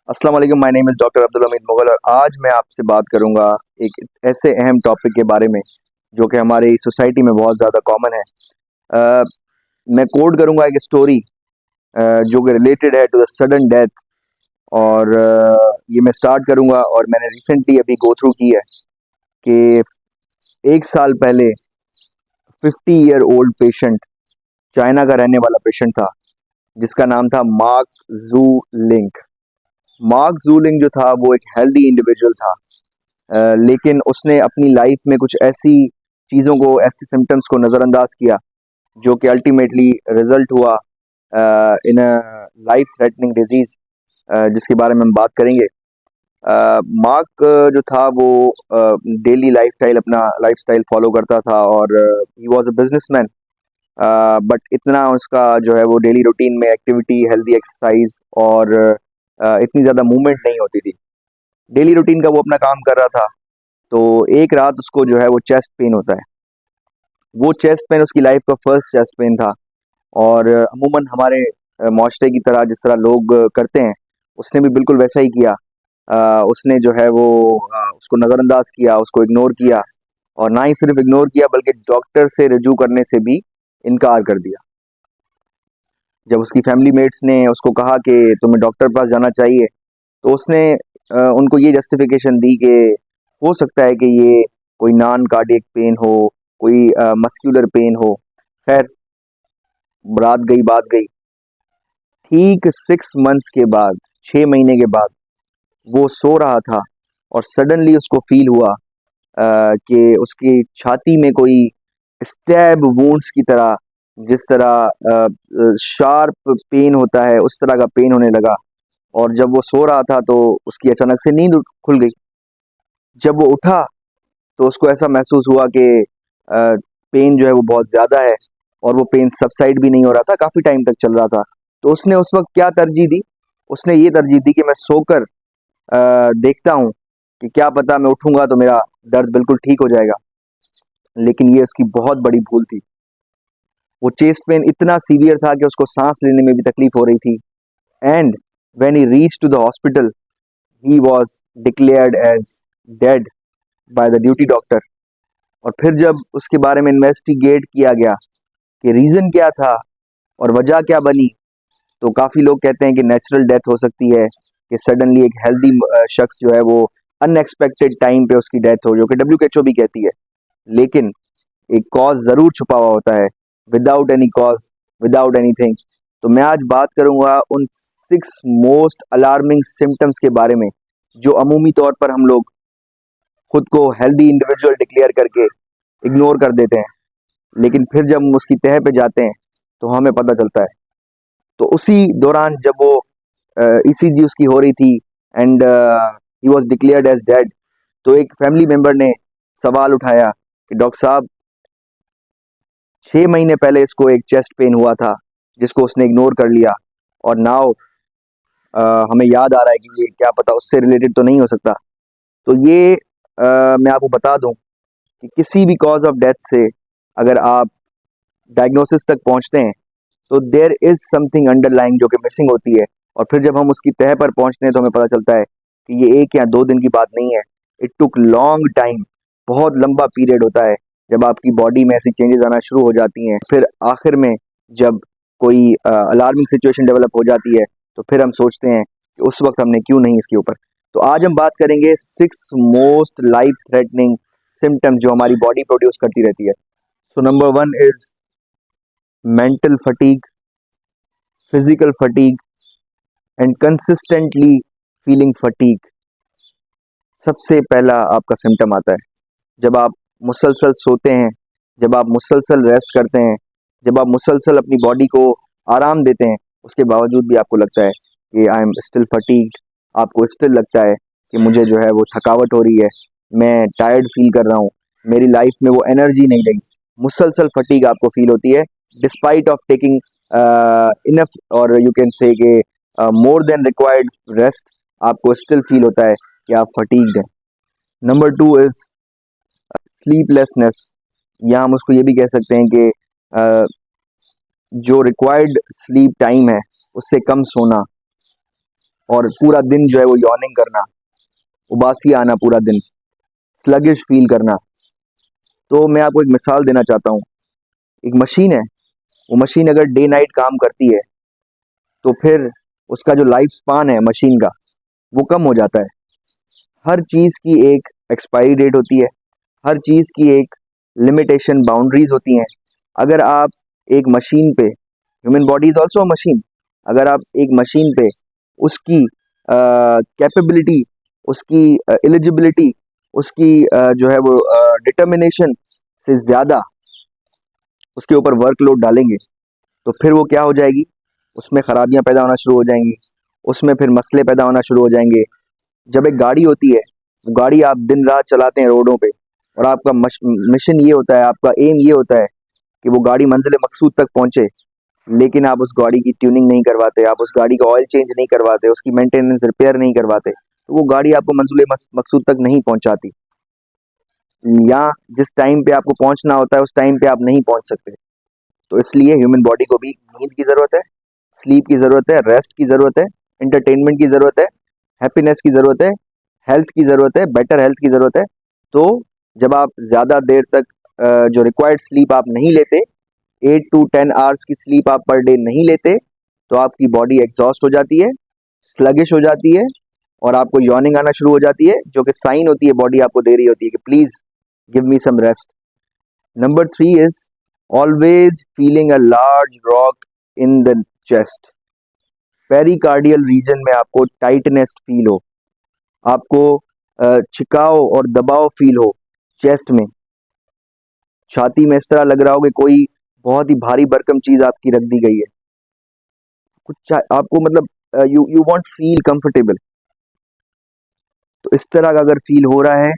अस्सलाम वालेकुम। My name is doctor Abdul Hamid Mughal और आज मैं आपसे बात करूंगा एक ऐसे अहम टॉपिक के बारे में जो कि हमारी सोसाइटी में बहुत ज़्यादा कॉमन है। अ, मैं कोट करूंगा एक स्टोरी जो कि रिलेटेड है टू द सडन डेथ। और ये मैं स्टार्ट करूंगा और मैंने रिसेंटली अभी गो थ्रू की है कि एक साल पहले 50 ईयर ओल्ड पेशेंट, चाइना का रहने वाला पेशेंट था जिसका नाम था मार्क जू लिंक। मार्क जू लिंक जो था वो एक हेल्दी इंडिविजुअल था। लेकिन उसने अपनी लाइफ में कुछ ऐसी चीज़ों को, ऐसे सिम्टम्स को नज़रअंदाज किया जो कि अल्टीमेटली रिजल्ट हुआ इन अ लाइफ थ्रेटनिंग डिजीज़, जिसके बारे में हम बात करेंगे। मार्क जो था वो डेली लाइफस्टाइल, अपना लाइफस्टाइल फॉलो करता था और he was a businessman. But इतना उसका जो है वो डेली रूटीन में एक्टिविटी, हेल्दी एक्सरसाइज और इतनी ज़्यादा मूवमेंट नहीं होती थी। डेली रूटीन का वो अपना काम कर रहा था। तो एक रात उसको जो है वो चेस्ट पेन होता है। वो चेस्ट पेन उसकी लाइफ का फर्स्ट चेस्ट पेन था। और अमूमन हमारे माशरे की तरह जिस तरह लोग करते हैं, उसने भी बिल्कुल वैसा ही किया। उसने जो है वो उसको नज़रअंदाज किया, उसको इग्नोर किया। और ना ही सिर्फ इग्नोर किया बल्कि डॉक्टर से रिजू करने से भी इनकार कर दिया। जब उसकी फैमिली मेट्स ने उसको कहा कि तुम्हें डॉक्टर के पास जाना चाहिए, तो उसने उनको ये जस्टिफिकेशन दी कि हो सकता है कि ये कोई नॉन कार्डियक पेन हो, कोई मस्कुलर पेन हो। खैर, रात गई बात गई। ठीक 6 मंथ्स के बाद, 6 महीने के बाद, वो सो रहा था और सडनली उसको फील हुआ कि उसकी छाती में कोई स्टैब वुंड्स की तरह, जिस तरह शार्प पेन होता है उस तरह का पेन होने लगा। और जब वो सो रहा था तो उसकी अचानक से नींद खुल गई। जब वो उठा तो उसको ऐसा महसूस हुआ कि पेन जो है वो बहुत ज़्यादा है और वो पेन सबसाइड भी नहीं हो रहा था, काफ़ी टाइम तक चल रहा था। तो उसने उस वक्त क्या तरजीह दी? उसने ये तरजीह दी कि मैं सोकर देखता हूँ कि क्या पता मैं उठूंगा तो मेरा दर्द बिल्कुल ठीक हो जाएगा। लेकिन ये उसकी बहुत बड़ी भूल थी। वो चेस्ट पेन इतना सीवियर था कि उसको सांस लेने में भी तकलीफ हो रही थी। And when he reach to the hospital, he was declared as dead by the duty doctor. और फिर जब उसके बारे में इन्वेस्टिगेट किया गया कि रीज़न क्या था और वजह क्या बनी, तो काफ़ी लोग कहते हैं कि नेचुरल डेथ हो सकती है, कि सडनली एक हेल्दी शख्स जो है वो अनएक्सपेक्टेड टाइम पे उसकी डेथ हो, जो कि डब्ल्यू भी कहती है। लेकिन एक कॉज ज़रूर छुपा हुआ होता है, without any cause, without anything. तो मैं आज बात करूंगा उन 6 मोस्ट अलार्मिंग सिम्टम्स के बारे में जो अमूमी तौर पर हम लोग खुद को हेल्दी इंडिविजुअल डिक्लेयर करके इग्नोर कर देते हैं। लेकिन फिर जब हम उसकी तह पे जाते हैं तो हमें पता चलता है। तो उसी दौरान जब वो ईसीजी उसकी हो रही थी and he was declared as dead, तो एक फैमिली मेंबर ने सवाल उठाया कि डॉक्टर साहब, 6 महीने पहले इसको एक चेस्ट पेन हुआ था जिसको उसने इग्नोर कर लिया, और नाउ हमें याद आ रहा है कि ये क्या पता उससे रिलेटेड तो नहीं हो सकता। तो ये मैं आपको बता दूं कि किसी भी कॉज ऑफ डेथ से अगर आप डायग्नोसिस तक पहुंचते हैं तो देयर इज समथिंग अंडरलाइंग जो कि मिसिंग होती है। और फिर जब हम उसकी तह पर पहुंचते हैं तो हमें पता चलता है कि ये 1 या 2 दिन की बात नहीं है। इट टुक लॉन्ग टाइम, बहुत लंबा पीरियड होता है जब आपकी बॉडी में ऐसी चेंजेस आना शुरू हो जाती हैं। फिर आखिर में जब कोई अलार्मिंग सिचुएशन डेवलप हो जाती है तो फिर हम सोचते हैं कि उस वक्त हमने क्यों नहीं इसके ऊपर। तो आज हम बात करेंगे 6 मोस्ट लाइफ थ्रेटनिंग सिम्टम्स जो हमारी बॉडी प्रोड्यूस करती रहती है। So number 1 is mental fatigue, physical fatigue and consistently feeling fatigue. सबसे पहला आपका सिम्टम आता है जब आप मुसलसल सोते हैं, जब आप मुसलसल रेस्ट करते हैं, जब आप मुसलसल अपनी बॉडी को आराम देते हैं, उसके बावजूद भी आपको लगता है कि आई एम स्टिल फटीग्ड। आपको स्टिल लगता है कि मुझे जो है वो थकावट हो रही है, मैं टायर्ड फील कर रहा हूँ, मेरी लाइफ में वो एनर्जी नहीं रही। मुसलसल फटीग आपको फील होती है डिस्पाइट ऑफ टेकिंग इनफ, और यू कैन से कि मोर देन रिक्वायर्ड रेस्ट। आपको स्टिल फील होता है कि आप फटीग्ड हैं। नंबर 2 इज स्लीपलेसनेस, या हम उसको ये भी कह सकते हैं कि अ, जो रिक्वायर्ड स्लीप टाइम है उससे कम सोना। और पूरा दिन जो है वो यॉर्निंग करना, उबासी आना पूरा दिन, स्लगिश फील करना। तो मैं आपको एक मिसाल देना चाहता हूँ। एक मशीन है, वो मशीन अगर डे नाइट काम करती है तो फिर उसका जो लाइफ स्पान है मशीन का, वो कम हो जाता है। हर चीज़ की एक एक्सपायरी डेट होती है, हर चीज़ की एक लिमिटेशन बाउंड्रीज होती हैं। अगर आप एक मशीन पे, human body is also a machine, अगर आप एक मशीन पे उसकी कैपेबिलिटी, उसकी एलिजिबिलिटी, उसकी जो है वो डिटर्मिनेशन से ज़्यादा उसके ऊपर वर्कलोड डालेंगे तो फिर वो क्या हो जाएगी, उसमें खराबियां पैदा होना शुरू हो जाएंगी, उसमें फिर मसले पैदा होना शुरू हो जाएंगे। जब एक गाड़ी होती है, वो गाड़ी आप दिन रात चलाते हैं रोडों पे, और आपका मिशन ये होता है, आपका एम ये होता है कि वो गाड़ी मंजिल मकसूद तक पहुंचे, लेकिन आप उस गाड़ी की ट्यूनिंग नहीं करवाते, आप उस गाड़ी का ऑयल चेंज नहीं करवाते, उसकी मेंटेनेंस रिपेयर नहीं करवाते, तो वो गाड़ी आपको मंजिल मकसूद तक नहीं पहुंचाती, या जिस टाइम पे आपको पहुंचना होता है उस टाइम पे आप नहीं पहुंच सकते। तो इसलिए ह्यूमन बॉडी को भी नींद की ज़रूरत है, स्लीप की ज़रूरत है, रेस्ट की ज़रूरत है, एंटरटेनमेंट की ज़रूरत है, हैप्पीनेस की ज़रूरत है, हेल्थ की ज़रूरत है, बेटर हेल्थ की ज़रूरत है। तो जब आप ज़्यादा देर तक जो रिक्वायर्ड स्लीप आप नहीं लेते, 8 to 10 आवर्स की स्लीप आप पर डे नहीं लेते, तो आपकी बॉडी एग्जॉस्ट हो जाती है, स्लगिश हो जाती है, और आपको यॉर्निंग आना शुरू हो जाती है, जो कि साइन होती है, बॉडी आपको दे रही होती है कि please give me some rest. Number 3 is always feeling a large rock in the chest. Pericardial region में आपको टाइटनेस फील हो, आपको छिकाव और दबाव फील हो चेस्ट में, छाती में इस तरह लग रहा हो कि कोई बहुत ही भारी भरकम चीज आपकी रख दी गई है, कुछ आपको मतलब you you want feel comfortable. तो इस तरह का अगर फील हो रहा है,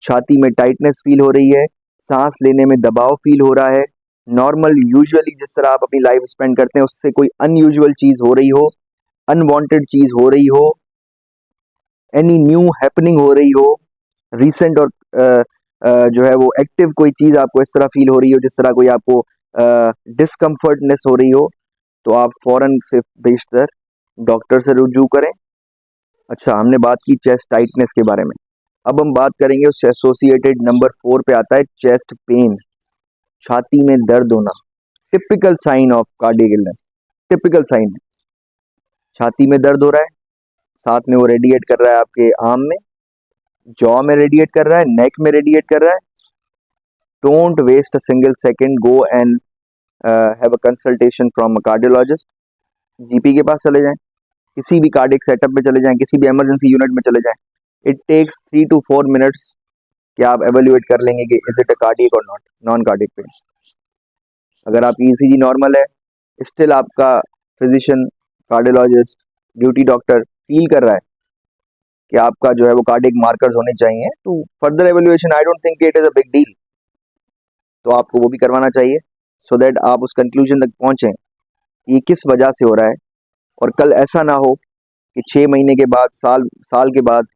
छाती में टाइटनेस फील हो रही है, सांस लेने में दबाव फील हो रहा है, नॉर्मल यूजुअली जिस तरह आप अपनी लाइफ स्पेंड करते हैं उससे कोई अनयूजुअल चीज हो रही हो, अनवांटेड चीज हो रही हो, एनी न्यू हैपनिंग हो रही हो, रिसेंट और जो है वो एक्टिव कोई चीज आपको इस तरह फील हो रही हो, जिस तरह कोई आपको डिस्कम्फर्टनेस हो रही हो, तो आप फौरन से बेशतर डॉक्टर से रुजू करें। अच्छा, हमने बात की चेस्ट टाइटनेस के बारे में, अब हम बात करेंगे उससे एसोसिएटेड नंबर 4 पे आता है चेस्ट पेन, छाती में दर्द होना। Typical sign of cardiac illness, typical sign है, छाती में दर्द हो रहा है, साथ में वो रेडिएट कर रहा है आपके आर्म में, जॉ में रेडिएट कर रहा है, नेक में रेडिएट कर रहा है। Don't waste a single second, go and have a consultation from a cardiologist. GP के पास चले जाएं, किसी भी कार्डियक सेटअप में चले जाएं, किसी भी इमरजेंसी यूनिट में चले जाएं। इट टेक्स 3 to 4 मिनट्स कि आप एवेल्युएट कर लेंगे कि इज इट अ कार्डियक और नॉट, नॉन कार्डियक पेन। अगर आपकी ईसीजी नॉर्मल है, स्टिल आपका physician, cardiologist, duty doctor feel कर रहा है कि आपका जो है वो कार्डियक मार्कर्स होने चाहिए, तो further evaluation I don't think it is a big deal, तो आपको वो भी करवाना चाहिए, सो दैट आप उस कंक्लूजन तक पहुंचें ये किस वजह से हो रहा है, और कल ऐसा ना हो कि 6 महीने के बाद, साल साल के बाद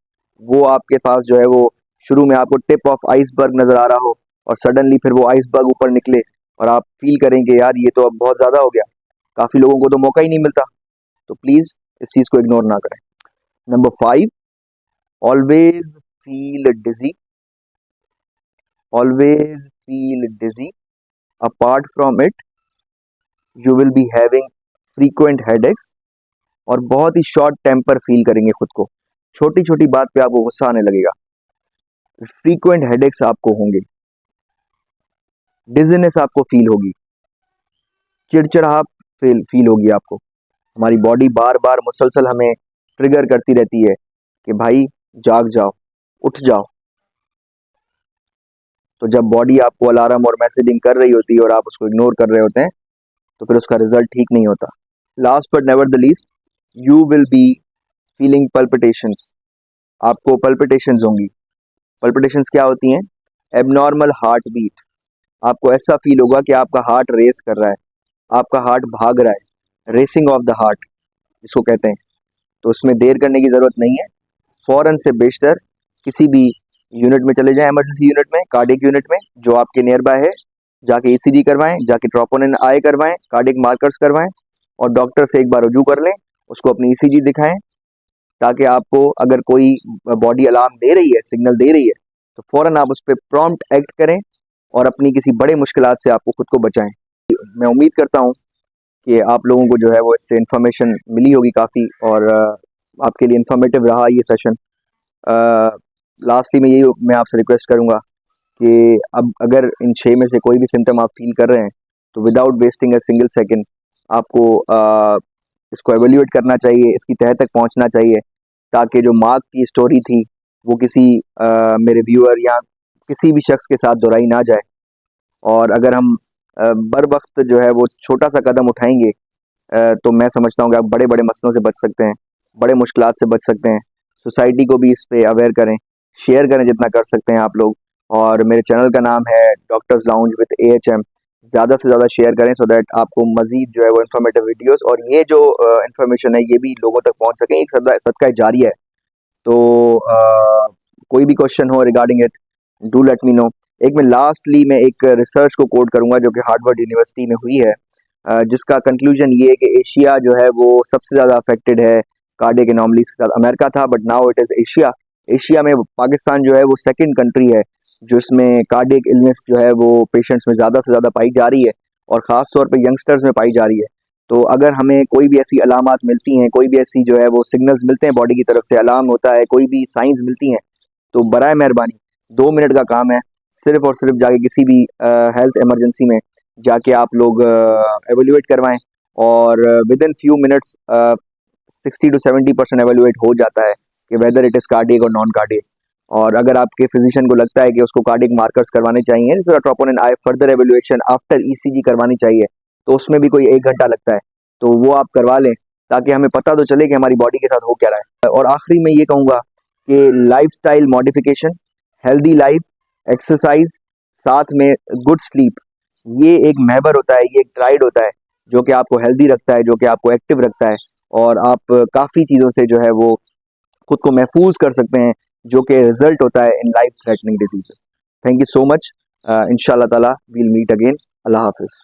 वो आपके पास जो है वो शुरू में आपको टिप ऑफ आइसबर्ग नजर आ रहा हो, और सडनली फिर वो आइसबर्ग ऊपर निकले और आप फील करेंगे यार ये तो अब बहुत ज्यादा हो गया। काफी लोगों को तो मौका ही नहीं मिलता, तो प्लीज इस चीज को इग्नोर ना करें। Number 5, always feel dizzy, always feel dizzy. Apart from it, you will be having frequent headaches, और बहुत ही शॉर्ट टेम्पर फील करेंगे खुद को, छोटी छोटी बात पे आपको गुस्सा आने लगेगा, फ्रीक्वेंट हेडेक्स आपको होंगे, डिजीनेस आपको फील होगी, चिड़चिड़ाहट फील होगी आपको। हमारी बॉडी बार बार मुसलसल हमें ट्रिगर करती रहती है कि भाई जाग जाओ, उठ जाओ। तो जब बॉडी आपको अलार्म और मैसेजिंग कर रही होती है और आप उसको इग्नोर कर रहे होते हैं, तो फिर उसका रिजल्ट ठीक नहीं होता। Last but never the least, you will be feeling palpitations, आपको पल्पिटेशंस होंगी। पल्पिटेशंस क्या होती हैं? एबनॉर्मल हार्ट बीट, आपको ऐसा फील होगा कि आपका हार्ट रेस कर रहा है, आपका हार्ट भाग रहा है, रेसिंग ऑफ द हार्ट जिसको कहते हैं। तो उसमें देर करने की ज़रूरत नहीं है, फ़ौरन से बेशतर किसी भी यूनिट में चले जाएं, इमरजेंसी यूनिट में, कार्डियक यूनिट में जो आपके नियर बाय है, जाके ईसीजी करवाएं, जाके ट्रोपोनिन आई करवाएं, कार्डियक मार्कर्स करवाएं, और डॉक्टर से एक बार रुजू कर लें, उसको अपनी ईसीजी दिखाएं, ताकि आपको अगर कोई बॉडी अलार्म दे रही है, सिग्नल दे रही है, तो फ़ौरन आप उस पे प्रॉम्प्ट एक्ट करें और अपनी किसी बड़े मुश्किलात से आपको खुद को बचाएँ। मैं उम्मीद करता हूँ कि आप लोगों को जो है वो इससे इन्फॉर्मेशन मिली होगी काफ़ी, और आपके लिए इन्फॉर्मेटिव रहा ये सेशन। लास्टली मैं आपसे रिक्वेस्ट करूँगा कि अब अगर इन 6 में से कोई भी सिम्टम आप फ़ील कर रहे हैं, तो without wasting a single second आपको इसको एवेल्यूएट करना चाहिए, इसकी तह तक पहुँचना चाहिए, ताकि जो मार्क की स्टोरी थी वो किसी मेरे व्यूअर या किसी भी शख्स के साथ दोहराई ना जाए। और अगर हम बर वक्त जो है वो छोटा सा कदम उठाएंगे, तो मैं समझता हूँ कि आप बड़े बड़े मसलों से बच सकते हैं, बड़े मुश्किलात से बच सकते हैं। सोसाइटी को भी इस पे अवेयर करें, शेयर करें जितना कर सकते हैं आप लोग। और मेरे चैनल का नाम है डॉक्टर्स लाउंज विद AHM। ज़्यादा से ज़्यादा शेयर करें सो दैट आपको मज़ीद जो है वो इन्फॉर्मेटिव वीडियोस और ये जो इन्फॉर्मेशन है ये भी लोगों तक पहुंच सके। एक सदका जारिया है। तो कोई भी क्वेश्चन हो regarding it, do let me know. एक मैं लास्टली मैं एक रिसर्च को कोट करूंगा जो कि हार्वर्ड यूनिवर्सिटी में हुई है, जिसका कंक्लूजन ये है कि एशिया जो है वो सबसे ज़्यादा अफेक्टेड है कार्डियक एनोमलीज के साथ। अमेरिका था but now it is Asia. Asia में पाकिस्तान जो है वो सेकंड कंट्री है जो इसमें कार्डियक इलनेस जो है वो पेशेंट्स में ज़्यादा से ज़्यादा पाई जा रही है, और ख़ास तौर पे यंगस्टर्स में पाई जा रही है। तो अगर हमें कोई भी ऐसी अलामात मिलती हैं, कोई भी ऐसी जो है वो सिग्नल्स मिलते हैं बॉडी की तरफ से, अलार्म होता है, कोई भी साइंस मिलती हैं, तो बराए मेहरबानी 2 मिनट का काम है, सिर्फ और सिर्फ जाके किसी भी हेल्थ इमरजेंसी में जाके आप लोग एवेल्यूएट करवाएं, और with in few minutes 60 to 70% evaluate हो जाता है कि वेदर इट इज़ कार्डियक और नॉन कार्डियक। और अगर आपके फिजिशियन को लगता है कि उसको कार्डियक मार्कर्स करवाने चाहिए, जैसे troponin I further evaluation after ECG करवानी चाहिए, तो उसमें भी कोई 1 घंटा लगता है, तो वो आप करवा लें ताकि हमें पता तो चले कि हमारी बॉडी के साथ हो क्या रहा है। और आखिरी में ये कहूँगा कि lifestyle modification, healthy life, exercise, साथ में गुड स्लीप, ये एक महबर होता है, ये एक ट्राइड होता है जो कि आपको हेल्दी रखता है, जो कि आपको एक्टिव रखता है, और आप काफ़ी चीज़ों से जो है वो खुद को महफूज कर सकते हैं, जो कि रिजल्ट होता है in life threatening disease. Thank you so much. इंशाल्लाह ताला वील मीट अगेन। अल्लाह हाफिज़।